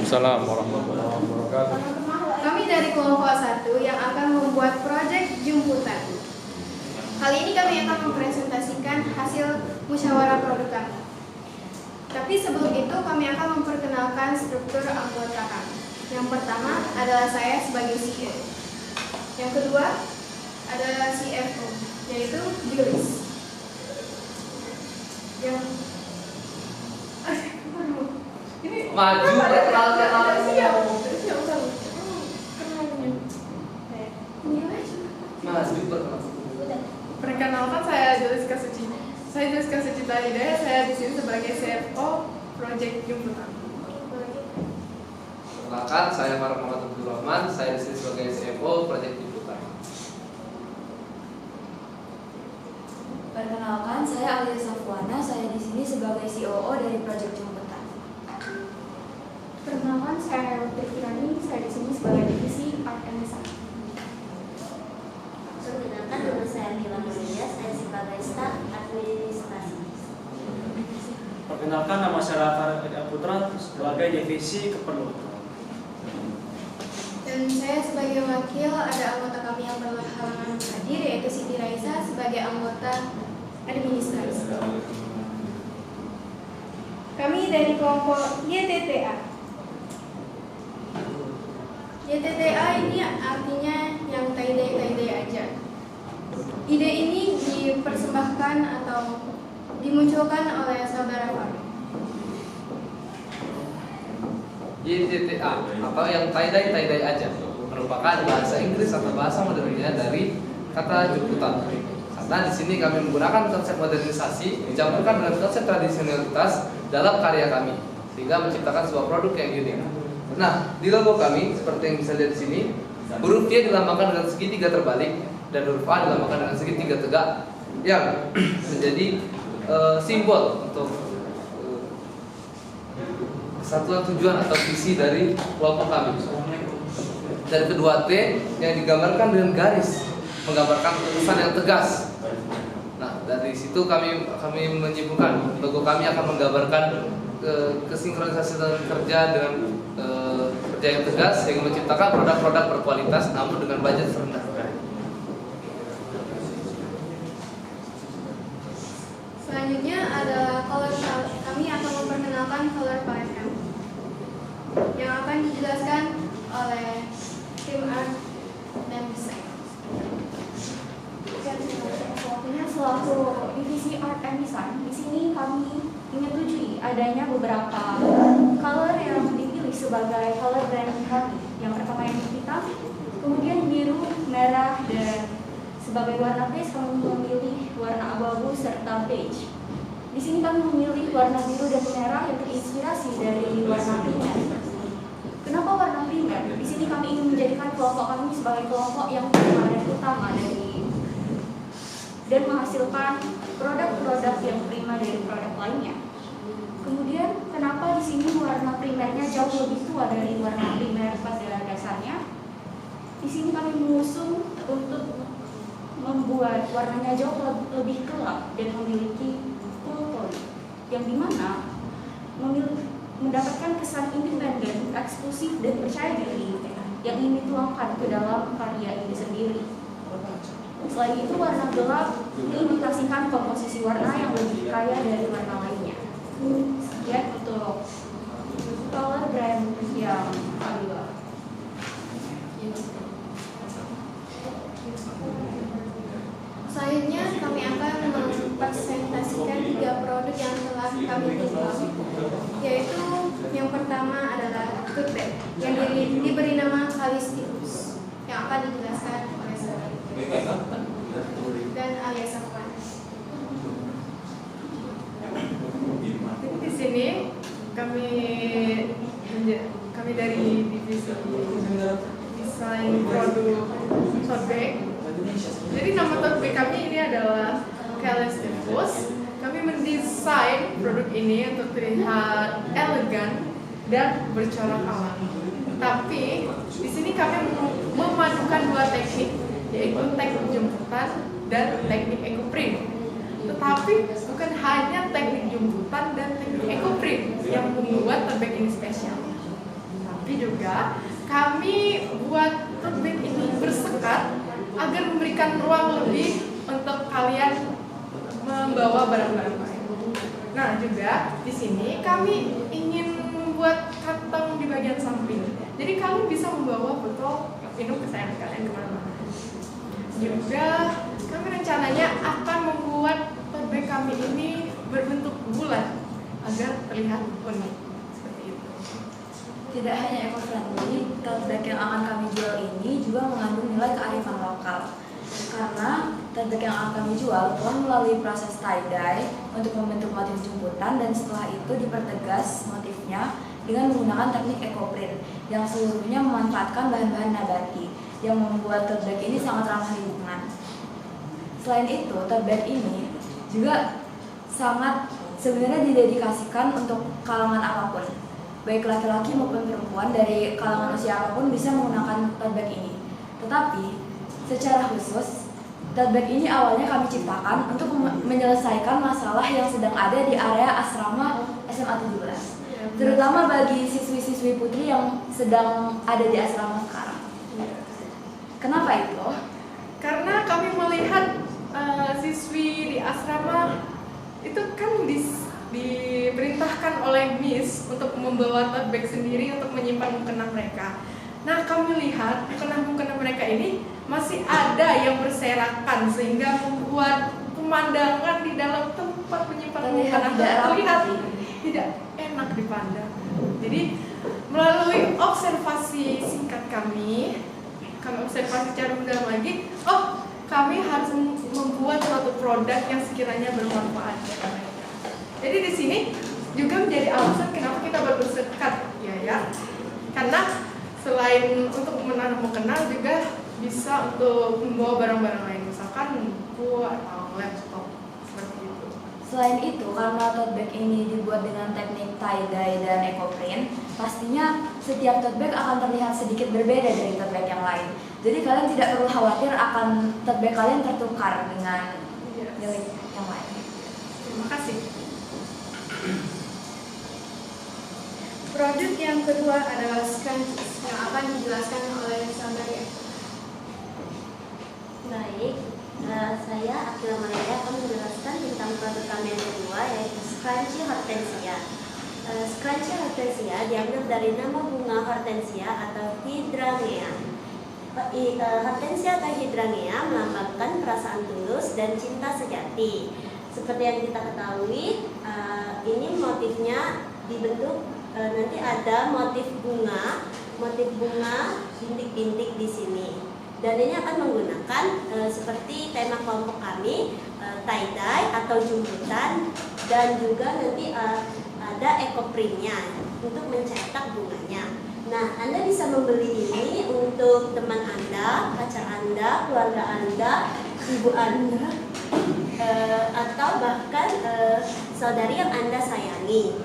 Waalaikumsalam warahmatullahi wabarakatuh. Kami dari kelompok 1 yang akan membuat proyek jumputan. Kali ini kami akan mempresentasikan hasil musyawarah produk kami. Tapi sebelum itu kami akan memperkenalkan struktur anggota kami. Yang pertama adalah saya sebagai CEO. Yang kedua adalah CFO, yaitu Julis. Yang maju Perkenalkan, saya Jessica Suci. Saya Jessica Sucita Hidayah. Saya di sini sebagai CFO Project Jumputan. Perkenalkan, saya Faruk Muhammad Abdul Rahman. Saya di sini sebagai CFO Project Jumputan. Perkenalkan, saya Alia Safwana. Saya di sini sebagai COO dari Project Jumputan. Perkenalkan, saya Herwati Kirani. Saya di sini sebagai divisi Art and Design. Perkenalkan, nama saya Mila Mulia. Saya sebagai staf administrasi. Perkenalkan, nama saya Rafa Putra sebagai divisi keperluan. Dan saya sebagai wakil ada anggota kami yang berhalangan hadir, yaitu Siti Raisa sebagai anggota administrasi. Kami dari kelompok YTTA. YTTA ini artinya yang tie-dye aja. Ide ini dipersembahkan atau dimunculkan oleh saudara Faruk. YTTA atau yang tie-dye aja merupakan bahasa Inggris atau bahasa modernnya dari kata jumputan. Karena di sini kami menggunakan konsep modernisasi dicampurkan dengan konsep tradisionalitas dalam karya kami sehingga menciptakan sebuah produk yang unik. Nah, di logo kami seperti yang bisa lihat di sini, huruf Y dilambangkan dengan segitiga terbalik dan huruf A dilambangkan dengan segitiga tegak yang menjadi simbol untuk kesatuan tujuan atau visi dari kelompok kami. Dan kedua T yang digambarkan dengan garis menggambarkan keputusan yang tegas. Nah, dari situ kami menyimpulkan logo kami akan menggambarkan kesinkronisasi kerja dengan kerja yang tegas sehingga menciptakan produk-produk berkualitas namun dengan budget rendah. Selanjutnya ada color palette. Kami akan memperkenalkan color palette kami yang akan dijelaskan oleh tim art dan desain. Selaku divisi art and design, di sini kami menyetujui adanya beberapa color yang dipilih sebagai color brand kami. Yang pertama yang hitam, kemudian biru, merah, dan sebagai warna base kami memilih warna abu-abu serta beige. Di sini kami memilih warna biru dan merah yang terinspirasi dari warna primer. Kenapa warna primer? Di sini kami ingin menjadikan kelompok kami sebagai kelompok yang prima dan utama dan menghasilkan produk-produk yang prima dari produk lainnya. Kemudian, kenapa di sini warna primernya jauh lebih tua dari warna primer pada dasarnya? Di sini kami mengusung untuk membuat warnanya jauh lebih gelap dan memiliki cool tone, yang dimana mendapatkan kesan independen, eksklusif, dan percaya diri yang ingin dituangkan ke dalam karya ini sendiri. Selain itu, warna gelap mengindikasikan komposisi warna yang lebih kaya dari warna lainnya. Sekian untuk color brand yang kedua. Selanjutnya kami akan mempresentasikan 3 produk yang telah kami develop, yaitu yang pertama adalah tote bag yang diberi nama Kalisticus yang akan dijelaskan oleh saudara dan Alia Safwan. Di sini kami dari divisi desain produk tote bag. Jadi nama tote bag kami ini adalah Kalisticus. Kami mendesain produk ini untuk terlihat elegan dan bercorak alam. Tapi di sini kami memadukan 2 teknik, yaitu teknik jemputan dan teknik ecoprint. Tetapi bukan hanya teknik jemputan dan teknik ecoprint yang membuat tote bag ini spesial. Tapi juga kami buat tote bag ini bersekat agar memberikan ruang lebih untuk kalian membawa barang-barang lain. Nah, juga di sini kami ingin membuat kantong di bagian samping. Jadi kalian bisa membawa botol minum kesayangan kalian kemana-mana. Juga kami rencananya akan membuat tote bag kami ini berbentuk bulat agar terlihat unik seperti itu. Tidak hanya eco-friendly, tote bag yang akan kami jual ini juga mengandung nilai kearifan lokal. Karena tote bag yang akan kami jual telah melalui proses tie-dye untuk membentuk motif jemputan, dan setelah itu dipertegas motifnya dengan menggunakan teknik eco-print yang seluruhnya memanfaatkan bahan-bahan nabati yang membuat tote bag ini sangat ramah lingkungan. Selain itu, tote bag ini juga sangat sebenarnya didedikasikan untuk kalangan apapun, baik laki-laki maupun perempuan dari kalangan usia apapun bisa menggunakan tote bag ini. Tetapi secara khusus, tote bag ini awalnya kami ciptakan untuk menyelesaikan masalah yang sedang ada di area asrama SMA 17, terutama bagi siswi-siswi putri yang sedang ada di asrama sekarang. Kenapa itu? Karena kami melihat siswi di asrama itu kan diperintahkan oleh Miss untuk membawa tote bag sendiri untuk menyimpan mukena mereka. Nah, kami lihat mukena mereka ini masih ada yang berserakan sehingga membuat pemandangan di dalam tempat menyimpan mukena terlihat tidak enak dipandang. Jadi melalui observasi singkat kami observasi secara mendalam lagi, kami harus membuat suatu produk yang sekiranya bermanfaat bagi mereka. Jadi di sini juga menjadi alasan kenapa kita bersekat, ya. Karena selain untuk menanam mukena juga bisa untuk membawa barang-barang lain, misalkan buku atau laptop seperti itu. Selain itu, karena tote bag ini dibuat dengan teknik tie-dye dan eco-print, pastinya setiap tote bag akan terlihat sedikit berbeda dari tote bag yang lain. Jadi kalian tidak perlu khawatir akan tote bag kalian tertukar dengan milik yang lain. Terima kasih. Produk yang kedua adalah scrunchies yang akan dijelaskan oleh Sabaria. Baik, saya Akila Malaya akan menjelaskan tentang produk kami yang kedua, yaitu Scrunchie Hortensia. Scrunchie Hortensia diambil dari nama bunga hortensia atau hydrangea. Hortensia atau hydrangea melambangkan perasaan tulus dan cinta sejati. Seperti yang kita ketahui, ini motifnya dibentuk nanti ada motif bunga bintik-bintik di sini. Dan ini akan menggunakan seperti tema kelompok kami, tie-dye atau jemputan, dan juga nanti ada eco-printnya untuk mencetak bunganya. Nah, Anda bisa membeli ini untuk teman Anda, pacar Anda, keluarga Anda, ibu Anda, atau bahkan saudari yang Anda sayangi.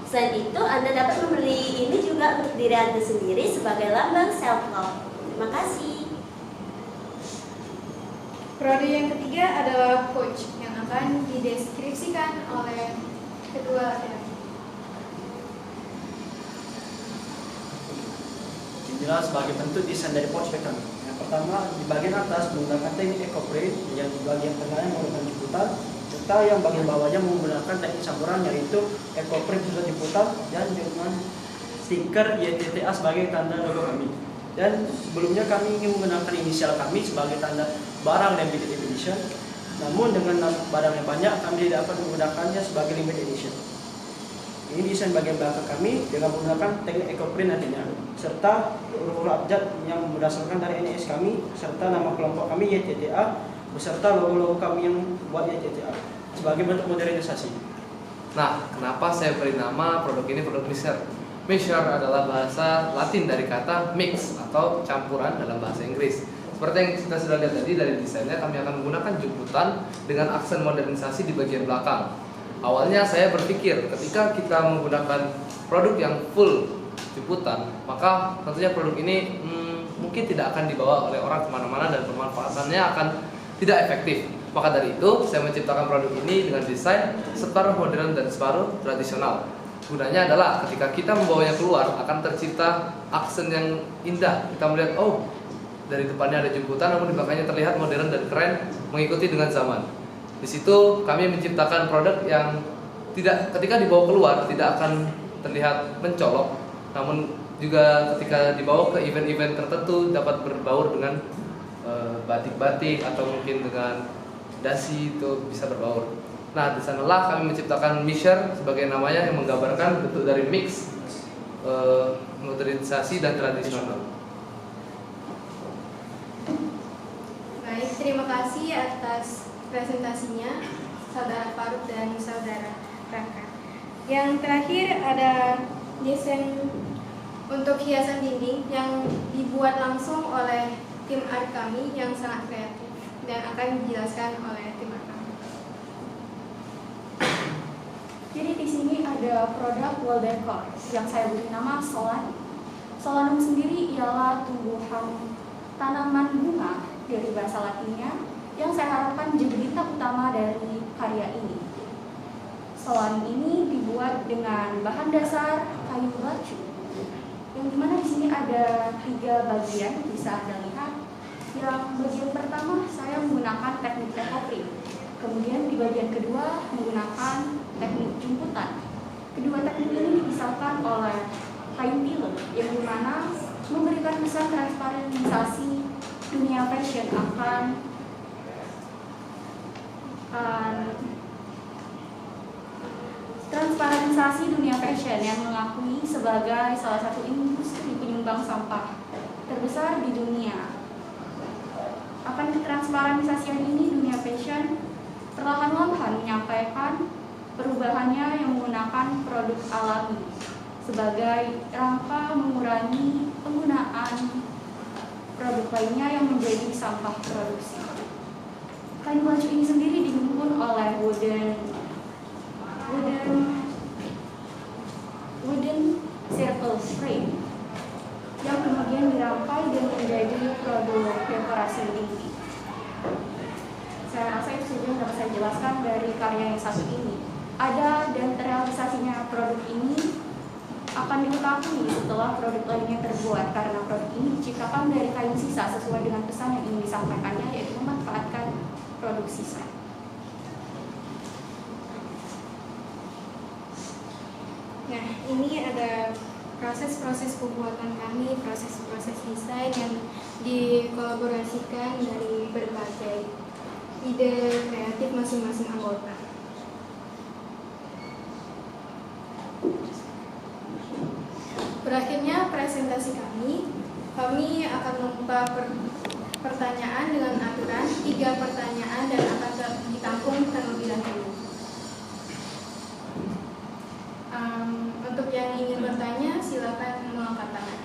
Selain itu, Anda dapat membeli ini juga untuk diri Anda sendiri sebagai lambang self-love. Terima kasih. Produk yang ketiga adalah pouch yang akan dideskripsikan oleh kedua laki-laki. Inilah sebagai bentuk desain dari pouch bag kami. Yang pertama, di bagian atas menggunakan teknik eco-print, yang di bagian tengahnya menggunakan jemputan, serta yang bagian bawahnya menggunakan teknik campuran, yaitu eco-print sudah jemputan dan dengan stiker YTTA sebagai tanda logo kami. Dan sebelumnya kami ingin menggunakan inisial kami sebagai tanda barang limited edition. Namun dengan barang yang banyak, kami tidak dapat menggunakannya sebagai limited edition. Ini desain bagian belakang kami dengan menggunakan teknik eco-print nantinya, serta huruf abjad yang berdasarkan dari NIS kami, serta nama kelompok kami YTTA, beserta logo-logo kami yang buat YTTA sebagai bentuk modernisasi. Nah, kenapa saya beri nama produk ini produk mixer? Mixture adalah bahasa Latin dari kata mix atau campuran dalam bahasa Inggris. Seperti yang kita sudah lihat tadi dari desainnya, kami akan menggunakan jemputan dengan aksen modernisasi di bagian belakang. Awalnya saya berpikir ketika kita menggunakan produk yang full jemputan, maka tentunya produk ini mungkin tidak akan dibawa oleh orang kemana-mana dan pemanfaatannya akan tidak efektif. Maka dari itu saya menciptakan produk ini dengan desain separuh modern dan separuh tradisional. Gunanya adalah ketika kita membawanya keluar akan tercipta aksen yang indah. Kita melihat, oh, dari depannya ada jemputan, namun di belakangnya terlihat modern dan keren, mengikuti dengan zaman. Di situ kami menciptakan produk yang tidak, ketika dibawa keluar tidak akan terlihat mencolok, namun juga ketika dibawa ke event-event tertentu dapat berbaur dengan batik-batik atau mungkin dengan dasi, itu bisa berbaur. Nah, di sanalah kami menciptakan mixture sebagai namanya yang menggambarkan bentuk dari mix modernisasi dan tradisional. Baik, terima kasih atas presentasinya Saudara Faruk dan Saudara Raka. Yang terakhir ada desain untuk hiasan dinding yang dibuat langsung oleh tim art kami yang sangat kreatif dan akan dijelaskan oleh tim art kami. Jadi di sini ada produk wall decor yang saya beri nama Solanum. Solanum sendiri ialah tumbuhan tanaman bunga dari bahasa Latinnya yang saya harapkan menjadi bintang utama dari karya ini. Solanum ini dibuat dengan bahan dasar kayu lacu, yang dimana di sini ada 3 bagian, bisa Anda lihat. Yang bagian pertama saya menggunakan teknik eco-print, kemudian di bagian kedua menggunakan teknik jemputan. Kedua teknik ini dipisahkan oleh kain tiller, yang dimana memberikan kesan transparansi dunia fashion akan transparansi dunia fashion yang mengakui sebagai salah satu industri penyumbang sampah terbesar di dunia. Akan ketransparansian ini dunia fashion perlahan-lahan menyampaikan perubahannya yang menggunakan produk alami sebagai rangka mengurangi penggunaan produk lainnya yang menjadi sampah produksi. Kain lacu ini sendiri dihimpun oleh wooden circle frame yang kemudian dirangkai dan menjadi produk dekorasi dinding. Saya rasa itu saja yang dapat saya jelaskan dari karya yang satu ini. Ada dan terrealisasinya produk ini akan diketahui setelah produk lainnya terbuat, karena produk ini diciptakan dari kain sisa sesuai dengan pesan yang ingin disampaikannya, yaitu memanfaatkan produk sisa. Nah, ini ada proses-proses pembuatan kami, proses-proses desain yang dikolaborasikan dari berbagai ide kreatif masing-masing anggota. Berakhirnya presentasi kami akan membuka pertanyaan dengan aturan 3 pertanyaan dan akan ditampung terlebih dahulu. Untuk yang ingin bertanya, silakan mengangkat tangan.